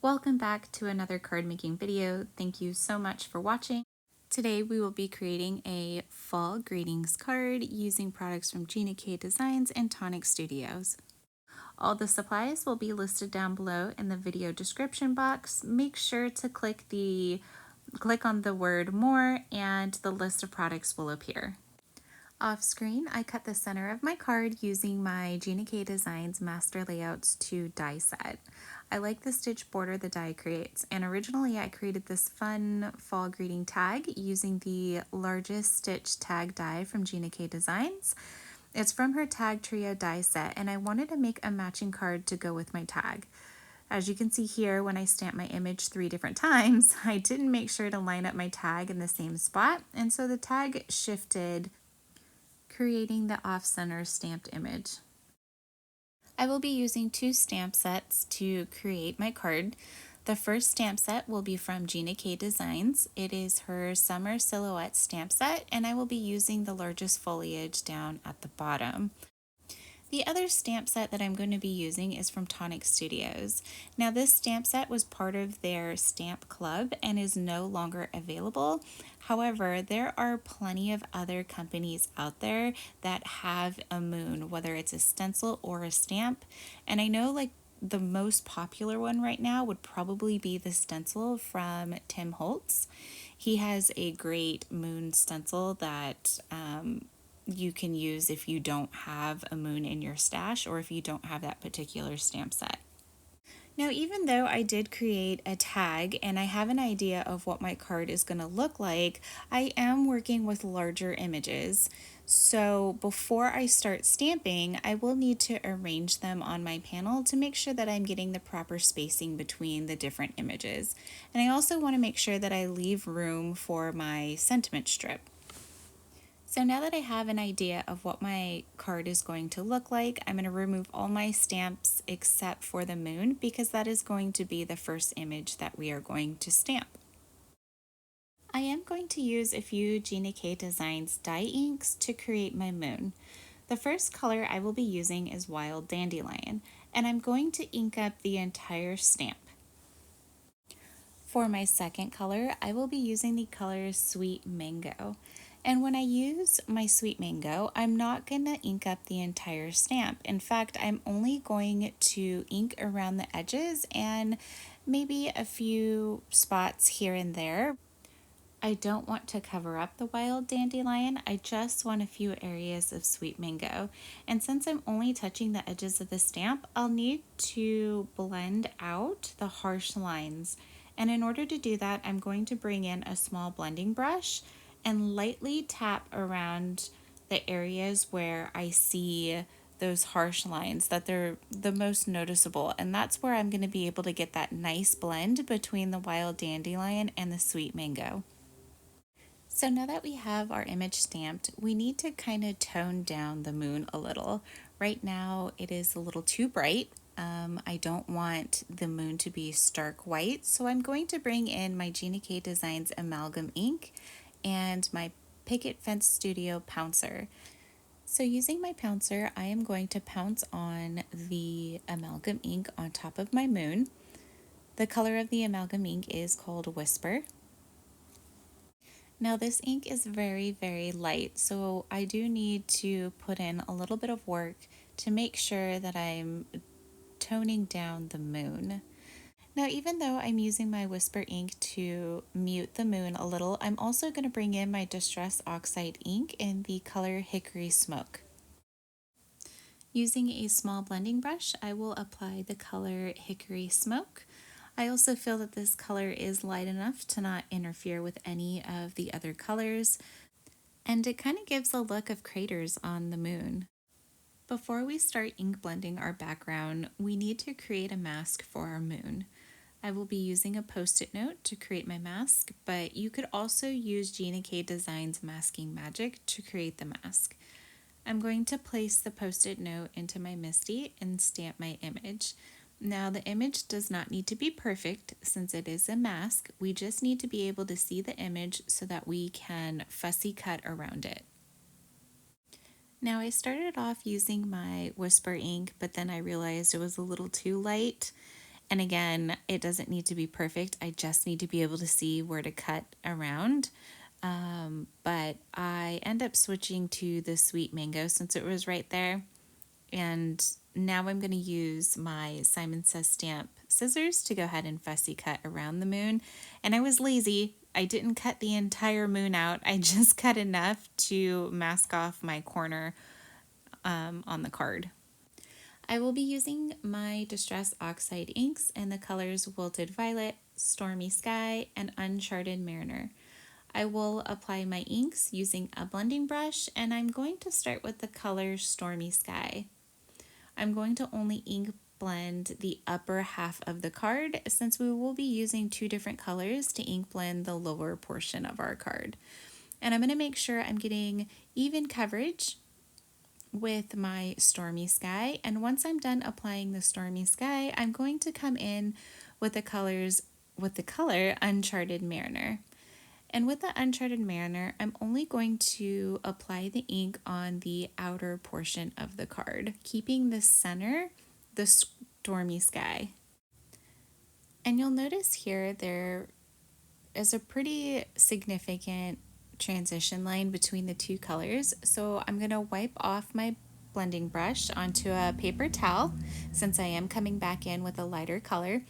Welcome back to another card making video. Thank you so much for watching. Today we will be creating a fall greetings card using products from Gina K Designs and Tonic Studios. All the supplies will be listed down below in the video description box. Make sure to click on the word more and the list of products will appear. Off screen, I cut the center of my card using my Gina K Designs Master Layouts 2 die set. I like the stitch border the die creates, and originally I created this fun fall greeting tag using the largest stitch tag die from Gina K Designs. It's from her tag trio die set, and I wanted to make a matching card to go with my tag. As you can see here, when I stamped my image 3 different times, I didn't make sure to line up my tag in the same spot, and so the tag shifted, creating the off-center stamped image. I will be using 2 stamp sets to create my card. The first stamp set will be from Gina K Designs. It is her Summer Silhouette stamp set, and I will be using the largest foliage down at the bottom. The other stamp set that I'm going to be using is from Tonic Studios. Now this stamp set was part of their stamp club and is no longer available. However, there are plenty of other companies out there that have a moon, whether it's a stencil or a stamp. And I know the most popular one right now would probably be the stencil from Tim Holtz. He has a great moon stencil that you can use if you don't have a moon in your stash or if you don't have that particular stamp set. Now, even though I did create a tag and I have an idea of what my card is going to look like, I am working with larger images. So before I start stamping, I will need to arrange them on my panel to make sure that I'm getting the proper spacing between the different images. And I also want to make sure that I leave room for my sentiment strip. So now that I have an idea of what my card is going to look like, I'm going to remove all my stamps except for the moon because that is going to be the first image that we are going to stamp. I am going to use a few Gina K Designs dye inks to create my moon. The first color I will be using is Wild Dandelion, and I'm going to ink up the entire stamp. For my second color, I will be using the color Sweet Mango. And when I use my Sweet Mango, I'm not going to ink up the entire stamp. In fact, I'm only going to ink around the edges and maybe a few spots here and there. I don't want to cover up the Wild Dandelion, I just want a few areas of Sweet Mango. And since I'm only touching the edges of the stamp, I'll need to blend out the harsh lines. And in order to do that, I'm going to bring in a small blending brush and lightly tap around the areas where I see those harsh lines, that they're the most noticeable. And that's where I'm going to be able to get that nice blend between the Wild Dandelion and the Sweet Mango. So now that we have our image stamped, we need to kind of tone down the moon a little. Right now it is a little too bright. I don't want the moon to be stark white, so I'm going to bring in my Gina K Designs Amalgam Ink and my Picket Fence Studio Pouncer. So using my pouncer, I am going to pounce on the amalgam ink on top of my moon. The color of the amalgam ink is called Whisper. Now this ink is very, very light, so I do need to put in a little bit of work to make sure that I'm toning down the moon. Now, even though I'm using my Whisper ink to mute the moon a little, I'm also going to bring in my Distress Oxide ink in the color Hickory Smoke. Using a small blending brush, I will apply the color Hickory Smoke. I also feel that this color is light enough to not interfere with any of the other colors, and it kind of gives a look of craters on the moon. Before we start ink blending our background, we need to create a mask for our moon. I will be using a post-it note to create my mask, but you could also use Gina K Designs Masking Magic to create the mask. I'm going to place the post-it note into my Misti and stamp my image. Now the image does not need to be perfect since it is a mask. We just need to be able to see the image so that we can fussy cut around it. Now I started off using my Whisper ink, but then I realized it was a little too light And again, it doesn't need to be perfect. I just need to be able to see where to cut around. But I end up switching to the sweet mango since it was right there. And now I'm going to use my Simon Says Stamp scissors to go ahead and fussy cut around the moon. And I was lazy. I didn't cut the entire moon out. I just cut enough to mask off my corner on the card. I will be using my Distress Oxide inks in the colors Wilted Violet, Stormy Sky, and Uncharted Mariner. I will apply my inks using a blending brush, and I'm going to start with the color Stormy Sky. I'm going to only ink blend the upper half of the card since we will be using two different colors to ink blend the lower portion of our card. And I'm going to make sure I'm getting even coverage with my Stormy Sky, and once I'm done applying the Stormy Sky, I'm going to come in with the color Uncharted Mariner. And with the Uncharted Mariner, I'm only going to apply the ink on the outer portion of the card, keeping the center the Stormy Sky. And you'll notice here there is a pretty significant transition line between the two colors. So I'm going to wipe off my blending brush onto a paper towel since I am coming back in with a lighter color.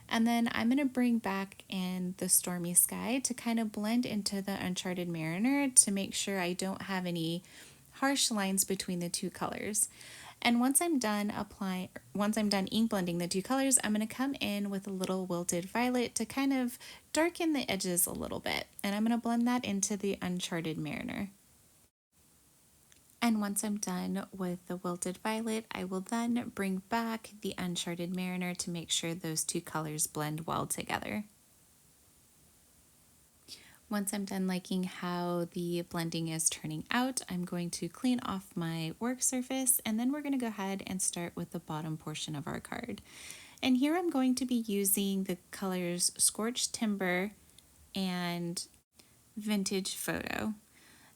And then I'm going to bring back in the Stormy Sky to kind of blend into the Uncharted Mariner to make sure I don't have any harsh lines between the two colors. And once I'm done ink blending the two colors, I'm going to come in with a little Wilted Violet to kind of darken the edges a little bit. And I'm going to blend that into the Uncharted Mariner. And once I'm done with the Wilted Violet, I will then bring back the Uncharted Mariner to make sure those two colors blend well together. Once I'm done liking how the blending is turning out, I'm going to clean off my work surface, and then we're going to go ahead and start with the bottom portion of our card. And here I'm going to be using the colors Scorched Timber and Vintage Photo.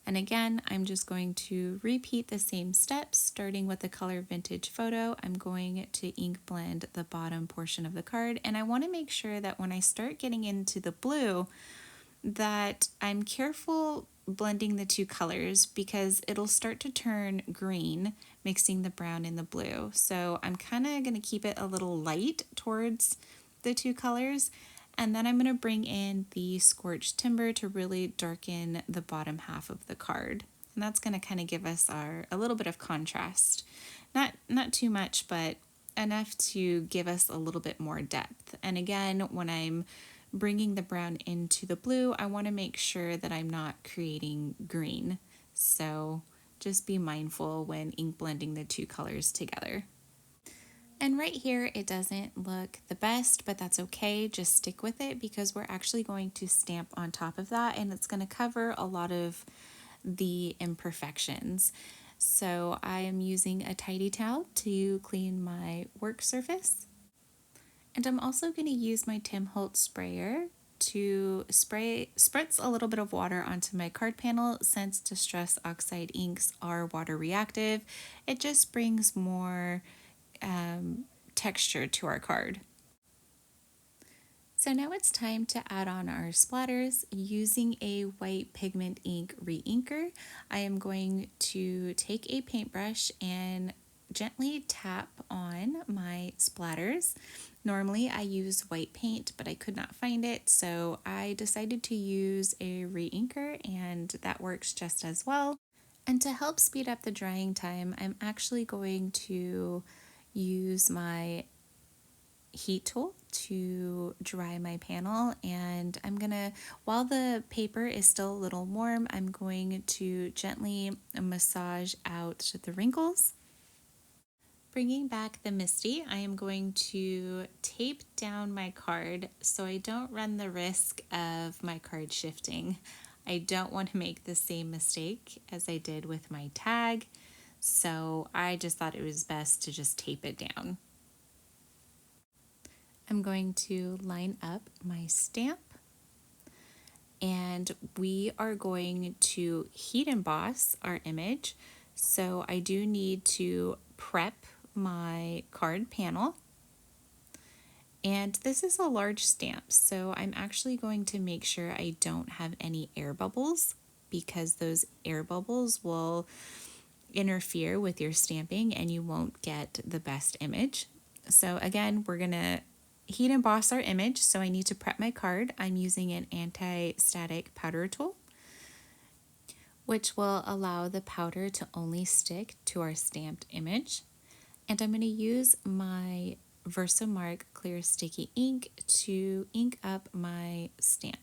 And again, I'm just going to repeat the same steps, starting with the color Vintage Photo. I'm going to ink blend the bottom portion of the card, and I want to make sure that when I start getting into the blue, that I'm careful blending the two colors because it'll start to turn green, mixing the brown and the blue. So I'm kind of going to keep it a little light towards the two colors. And then I'm going to bring in the Scorched Timber to really darken the bottom half of the card. And that's going to kind of give us a little bit of contrast. Not too much, but enough to give us a little bit more depth. And again, when I'm bringing the brown into the blue, I want to make sure that I'm not creating green. So just be mindful when ink blending the two colors together. And right here, it doesn't look the best, but that's okay. Just stick with it because we're actually going to stamp on top of that, and it's going to cover a lot of the imperfections. So I am using a tidy towel to clean my work surface. And I'm also going to use my Tim Holtz sprayer to spritz a little bit of water onto my card panel. Since Distress Oxide inks are water reactive, it just brings more texture to our card. So now it's time to add on our splatters. Using a white pigment ink re-inker, I am going to take a paintbrush and gently tap on my splatters. Normally I use white paint, but I could not find it, so I decided to use a re-inker, and that works just as well. And to help speed up the drying time, I'm actually going to use my heat tool to dry my panel, and I'm gonna, while the paper is still a little warm, I'm going to gently massage out the wrinkles. Bringing back the Misti, I am going to tape down my card so I don't run the risk of my card shifting. I don't want to make the same mistake as I did with my tag, so I just thought it was best to just tape it down. I'm going to line up my stamp, and we are going to heat emboss our image. So I do need to prep my card panel, And this is a large stamp, so I'm actually going to make sure I don't have any air bubbles, because those air bubbles will interfere with your stamping and you won't get the best image. So again, we're gonna heat emboss our image. So I need to prep my card. I'm using an anti-static powder tool, which will allow the powder to only stick to our stamped image. And I'm going to use my Versamark clear sticky ink to ink up my stamp.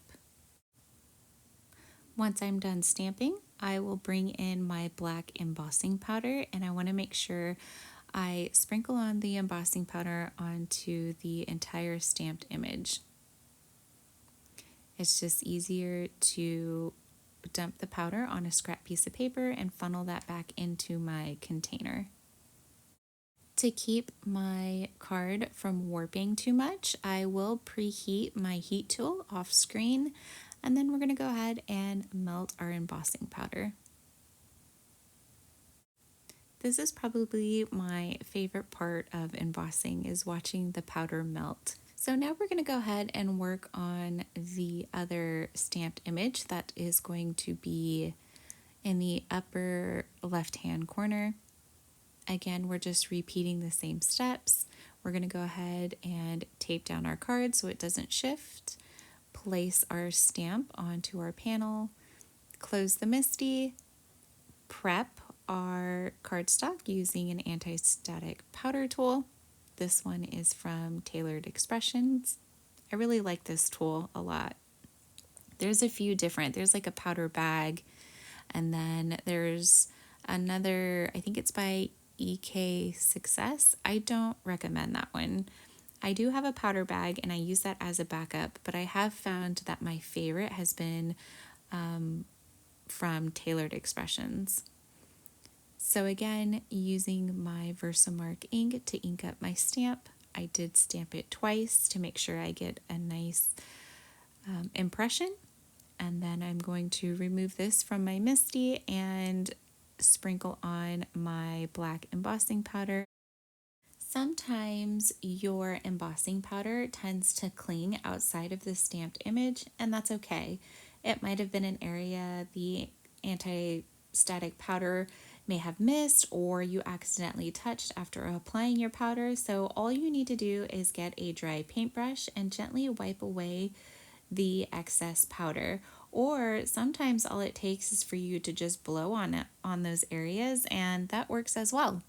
Once I'm done stamping, I will bring in my black embossing powder, and I want to make sure I sprinkle on the embossing powder onto the entire stamped image. It's just easier to dump the powder on a scrap piece of paper and funnel that back into my container. To keep my card from warping too much, I will preheat my heat tool off screen, and then we're going to go ahead and melt our embossing powder. This is probably my favorite part of embossing, is watching the powder melt. So now we're going to go ahead and work on the other stamped image that is going to be in the upper left-hand corner. Again, we're just repeating the same steps. We're going to go ahead and tape down our card so it doesn't shift, place our stamp onto our panel, close the Misti, prep our cardstock using an anti-static powder tool. This one is from Tailored Expressions. I really like this tool a lot. There's a few different, there's like a powder bag, and then there's another, I think it's by EK Success. I don't recommend that one. I do have a powder bag and I use that as a backup, but I have found that my favorite has been from Tailored Expressions. So again, using my Versamark ink to ink up my stamp, I did stamp it twice to make sure I get a nice impression. And then I'm going to remove this from my Misti and sprinkle on my black embossing powder. Sometimes your embossing powder tends to cling outside of the stamped image, and that's okay. It might have been an area the anti-static powder may have missed, or you accidentally touched after applying your powder. So all you need to do is get a dry paintbrush and gently wipe away the excess powder. Or sometimes all it takes is for you to just blow on it on those areas, and that works as well.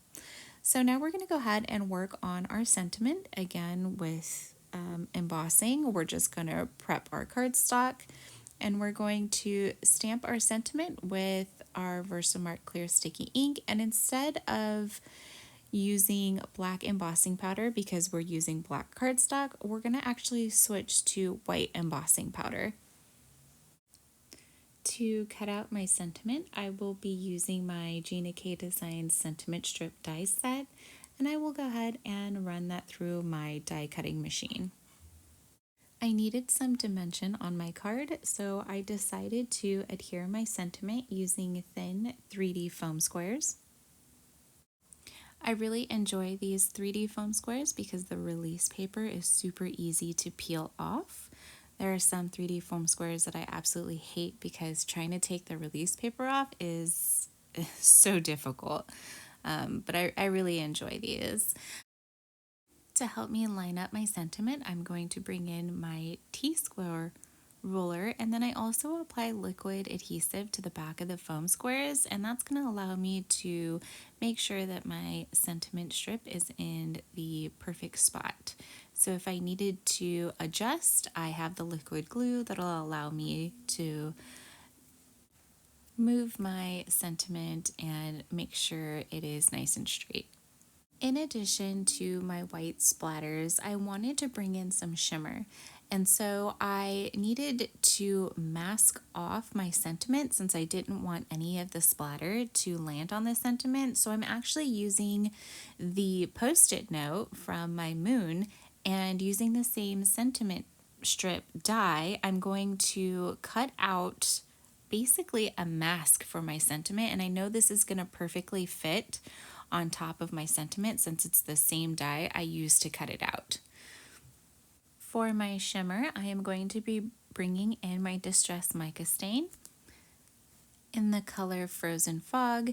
So now we're going to go ahead and work on our sentiment again with embossing. We're just going to prep our cardstock, and we're going to stamp our sentiment with our Versamark clear sticky ink. And instead of using black embossing powder, because we're using black cardstock, we're going to actually switch to white embossing powder. To cut out my sentiment, I will be using my Gina K Designs sentiment strip die set, and I will go ahead and run that through my die cutting machine. I needed some dimension on my card, so I decided to adhere my sentiment using thin 3D foam squares. I really enjoy these 3D foam squares because the release paper is super easy to peel off. There are some 3D foam squares that I absolutely hate because trying to take the release paper off is so difficult, but I really enjoy these. To help me line up my sentiment, I'm going to bring in my T-square ruler, and then I also apply liquid adhesive to the back of the foam squares, and that's going to allow me to make sure that my sentiment strip is in the perfect spot. So if I needed to adjust, I have the liquid glue that'll allow me to move my sentiment and make sure it is nice and straight. In addition to my white splatters, I wanted to bring in some shimmer. And so I needed to mask off my sentiment since I didn't want any of the splatter to land on the sentiment. So I'm actually using the Post-it note from my moon, and using the same sentiment strip die, I'm going to cut out basically a mask for my sentiment. And I know this is going to perfectly fit on top of my sentiment since it's the same die I used to cut it out. For my shimmer, I am going to be bringing in my Distress Mica Stain in the color Frozen Fog,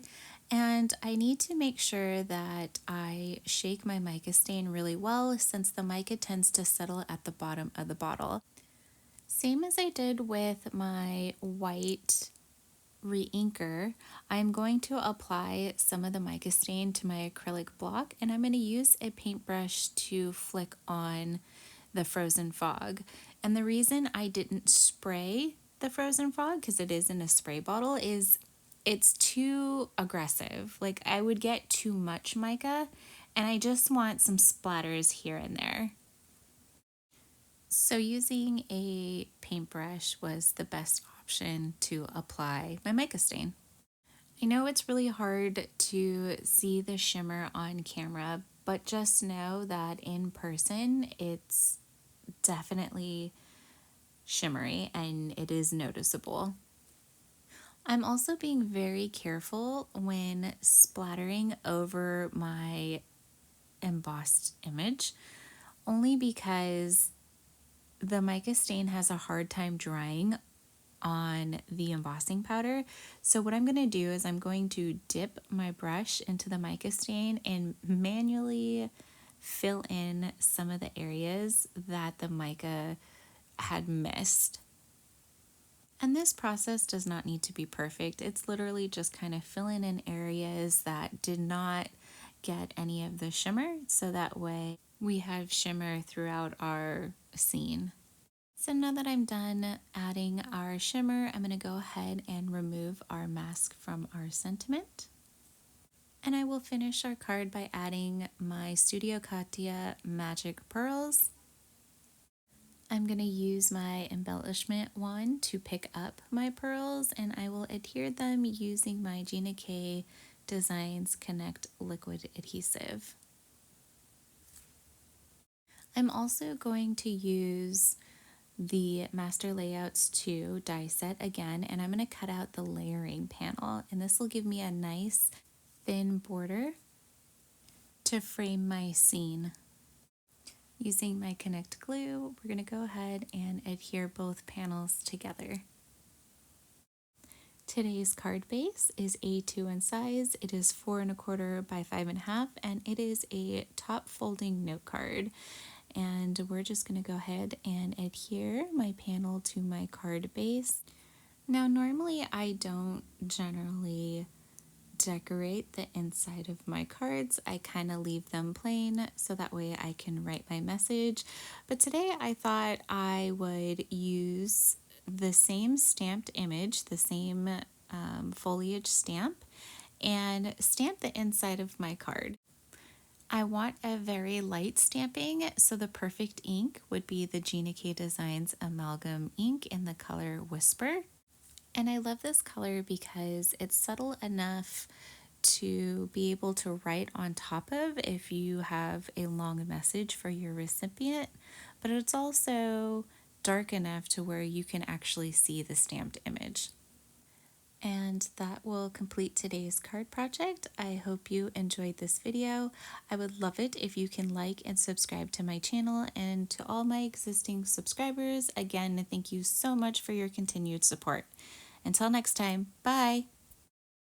and I need to make sure that I shake my mica stain really well since the mica tends to settle at the bottom of the bottle. Same as I did with my white re-inker, I'm going to apply some of the mica stain to my acrylic block, and I'm going to use a paintbrush to flick on the Frozen Fog. And the reason I didn't spray the Frozen Fog, because it is in a spray bottle, is it's too aggressive. Like, I would get too much mica, and I just want some splatters here and there. So using a paintbrush was the best option to apply my mica stain. I know it's really hard to see the shimmer on camera, but just know that in person it's definitely shimmery and it is noticeable. I'm also being very careful when splattering over my embossed image, only because the mica stain has a hard time drying on the embossing powder. So what I'm going to do is I'm going to dip my brush into the mica stain and manually fill in some of the areas that the mica had missed. And this process does not need to be perfect. It's literally just kind of filling in areas that did not get any of the shimmer, so that way we have shimmer throughout our scene. So now that I'm done adding our shimmer, I'm going to go ahead and remove our mask from our sentiment. And I will finish our card by adding my Studio Katia Magic Pearls. I'm going to use my embellishment wand to pick up my pearls, and I will adhere them using my Gina K Designs Connect Liquid Adhesive. I'm also going to use the Master Layouts 2 die set again, and I'm going to cut out the layering panel, and this will give me a nice thin border to frame my scene. Using my Connect glue, we're going to go ahead and adhere both panels together. Today's card base is A2 in size. It is 4 1/4 by 5 1/2, and it is a top folding note card. And we're just going to go ahead and adhere my panel to my card base. Now, normally I don't generally decorate the inside of my cards. I kind of leave them plain so that way I can write my message. But today I thought I would use the same stamped image, the same foliage stamp, and stamp the inside of my card. I want a very light stamping, so the perfect ink would be the Gina K Designs Amalgam Ink in the color Whisper. And I love this color because it's subtle enough to be able to write on top of if you have a long message for your recipient, but it's also dark enough to where you can actually see the stamped image. And that will complete today's card project. I hope you enjoyed this video. I would love it if you can like and subscribe to my channel, and to all my existing subscribers, again, thank you so much for your continued support. Until next time, bye!